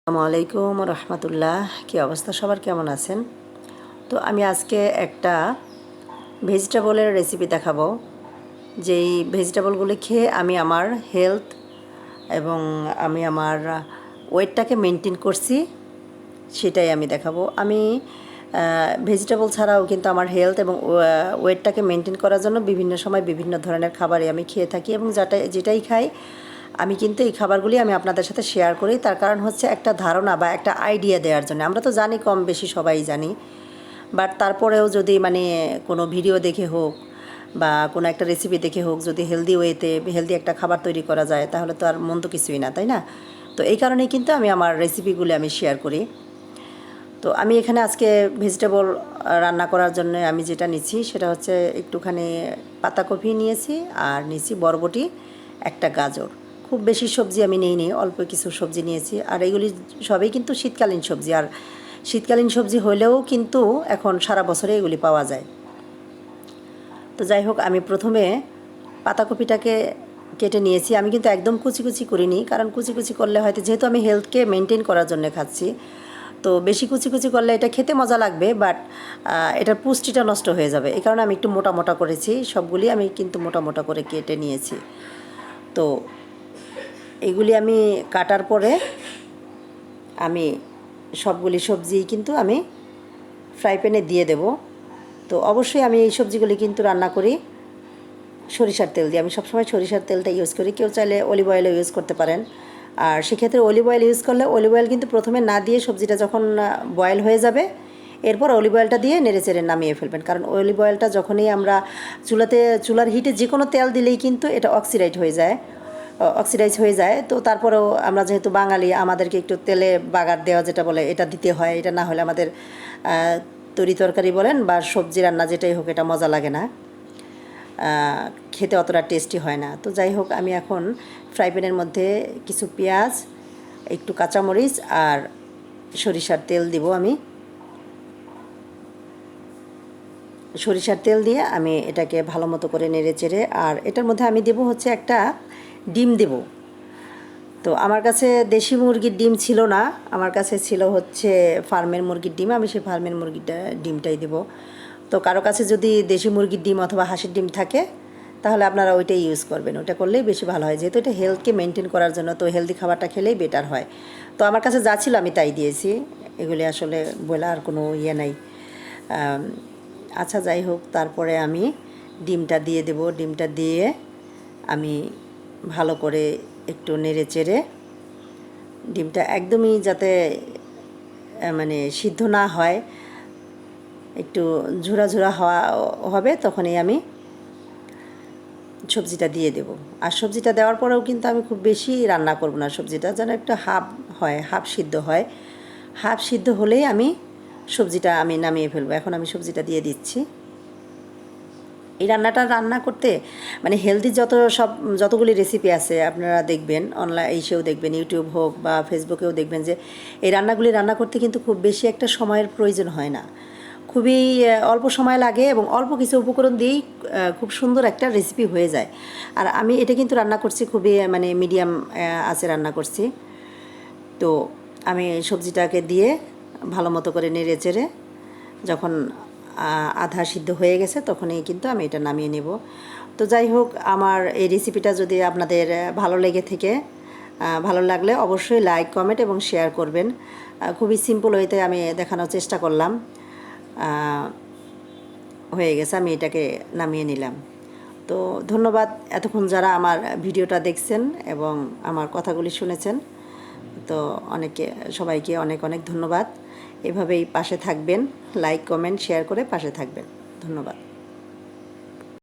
আসসালামু আলাইকুম রহমতুল্লাহ। কি অবস্থা সবার, কেমন আছেন? তো আমি আজকে একটা ভেজিটেবলের রেসিপি দেখাবো, যেই ভেজিটেবলগুলি খেয়ে আমি আমার হেলথ এবং আমি আমার ওয়েটটাকে মেনটেন করছি, সেটাই আমি দেখাবো। আমি ভেজিটেবল ছাড়াও কিন্তু আমার হেলথ এবং ওয়েটটাকে মেনটেন করার জন্য বিভিন্ন সময় বিভিন্ন ধরনের খাবারই আমি খেয়ে থাকি, এবং যেটাই খাই আমি কিন্তু এই খাবারগুলি আমি আপনাদের সাথে শেয়ার করি। তার কারণ হচ্ছে একটা ধারণা বা একটা আইডিয়া দেওয়ার জন্য। আমরা তো জানি, কম বেশি সবাই জানি, বাট তারপরেও যদি কোনো ভিডিও দেখে হোক বা কোনো একটা রেসিপি দেখে হোক, যদি হেলদি ওয়েতে হেলদি একটা খাবার তৈরি করা যায়, তাহলে তো আর মন্দ কিছুই না, তাই না? তো এই কারণেই কিন্তু আমি আমার রেসিপিগুলি আমি শেয়ার করি। তো আমি এখানে আজকে ভেজিটেবল রান্না করার জন্য আমি যেটা নিচ্ছি সেটা হচ্ছে একটুখানি পাতাকপি নিয়েছি, আর নিয়েছি বরবটি, একটা গাজর। খুব বেশি সবজি আমি নিইনি, অল্প কিছু সবজি নিয়েছি। আর এগুলি সবই কিন্তু শীতকালীন সবজি, আর শীতকালীন সবজি হলেও কিন্তু এখন সারা বছরে এগুলি পাওয়া যায়। তো যাই হোক, আমি প্রথমে পাতাকপিটাকে কেটে নিয়েছি। আমি কিন্তু একদম কুচি কুচি করিনি, কারণ কুচি কুচি করলে হয়তো, যেহেতু আমি হেলথকে মেনটেন করার জন্য খাচ্ছি, তো বেশি কুচি কুচি করলে এটা খেতে মজা লাগবে, বাট এটার পুষ্টিটা নষ্ট হয়ে যাবে। এই কারণে আমি একটু মোটা মোটা করেছি। সবগুলি আমি কিন্তু মোটা মোটা করে কেটে নিয়েছি। তো এগুলি আমি কাটার পরে আমি সবগুলি সবজি কিন্তু আমি ফ্রাই প্যানে দিয়ে দেব। তো অবশ্যই আমি এই সবজিগুলি কিন্তু রান্না করি সরিষার তেল দিয়ে। আমি সবসময় সরিষার তেলটা ইউজ করি। কেউ চাইলে অলিভ অয়েলও ইউজ করতে পারেন। আর সেক্ষেত্রে অলিভ অয়েল ইউজ করলে অলিভ অয়েল কিন্তু প্রথমে না দিয়ে সবজিটা যখন বয়েল হয়ে যাবে, এরপর অলিভ অয়েলটা দিয়ে নেড়েচেড়ে নামিয়ে ফেলবেন। কারণ অলিভ অয়েলটা যখনই আমরা চুলার হিটে যে কোনো তেল দিলেই কিন্তু এটা অক্সিডাইজ হয়ে যায়। তো তারপরেও আমরা যেহেতু বাঙালি, আমাদেরকে একটু তেলে বাগার দেওয়া যেটা বলে, এটা দিতে হয়। এটা না হলে আমাদের তরি তরকারি বলেন বা সবজি রান্না যেটাই হোক, এটা মজা লাগে না, খেতে অতটা টেস্টি হয় না। তো যাই হোক, আমি এখন ফ্রাই প্যানের মধ্যে কিছু পেঁয়াজ, একটু কাঁচামরিচ আর সরিষার তেল দিব। আমি সরিষার তেল দিয়ে আমি এটাকে ভালো মতো করে নেড়ে চেড়ে, আর এটার মধ্যে আমি দেব হচ্ছে একটা ডিম দেব। তো আমার কাছে দেশি মুরগির ডিম ছিল না, আমার কাছে ছিল হচ্ছে ফার্মের মুরগির ডিম। আমি সেই ফার্মের ডিমটাই দেব। তো কারো কাছে যদি দেশি মুরগির ডিম অথবা হাঁসের ডিম থাকে, তাহলে আপনারা ওইটাই ইউজ করবেন। ওটা করলেই বেশি ভালো হয়, যেহেতু এটা হেলথকে মেনটেন করার জন্য, তো হেলদি খাবারটা খেলেই বেটার হয়। তো আমার কাছে যা ছিল আমি তাই দিয়েছি। এগুলি আসলে বলার কোনো ইয়ে নাই। আচ্ছা, যাই হোক, তারপরে আমি ডিমটা দিয়ে দেব। ডিমটা দিয়ে আমি ভালো করে একটু নেড়ে চেড়ে, ডিমটা একদমই যাতে সিদ্ধ না হয়, একটু ঝুরা ঝুরা হবে, তখনই আমি সবজিটা দিয়ে দেব। আর সবজিটা দেওয়ার পরেও কিন্তু আমি খুব বেশি রান্না করব না, সবজিটা যেন একটু হাফ সিদ্ধ হয়। হাফ সিদ্ধ হলেই আমি সবজিটা নামিয়ে ফেলবো। এখন আমি সবজিটা দিয়ে দিচ্ছি। এই রান্নাটা রান্না করতে হেলদি যতগুলি রেসিপি আছে আপনারা দেখবেন, এসেও দেখবেন, ইউটিউব হোক বা ফেসবুকেও দেখবেন, যে এই রান্নাগুলি রান্না করতে কিন্তু খুব বেশি একটা সময়ের প্রয়োজন হয় না। খুবই অল্প সময় লাগে এবং অল্প কিছু উপকরণ দিয়েই খুব সুন্দর একটা রেসিপি হয়ে যায়। আর আমি এটা কিন্তু রান্না করছি খুবই মিডিয়াম আঁচে রান্না করছি। তো আমি সবজিটাকে দিয়ে ভালো মতো করে নেড়ে চেড়ে, যখন আধা সিদ্ধ হয়ে গেছে, তখনই কিন্তু আমি এটা নামিয়ে নেব। তো যাই হোক, আমার এই রেসিপিটা যদি আপনাদের ভালো লেগে থাকে, ভালো লাগলে অবশ্যই লাইক, কমেন্ট এবং শেয়ার করবেন। খুবই সিম্পল ওয়েতে আমি দেখানোর চেষ্টা করলাম। হয়ে গেছে, আমি এটাকে নামিয়ে নিলাম। তো ধন্যবাদ এতক্ষণ যারা আমার ভিডিওটা দেখছেন এবং আমার কথাগুলি শুনেছেন। তো সবাইকে অনেক অনেক ধন্যবাদ। এভাবেই পাশে থাকবেন, লাইক, কমেন্ট, শেয়ার করে পাশে থাকবেন। ধন্যবাদ।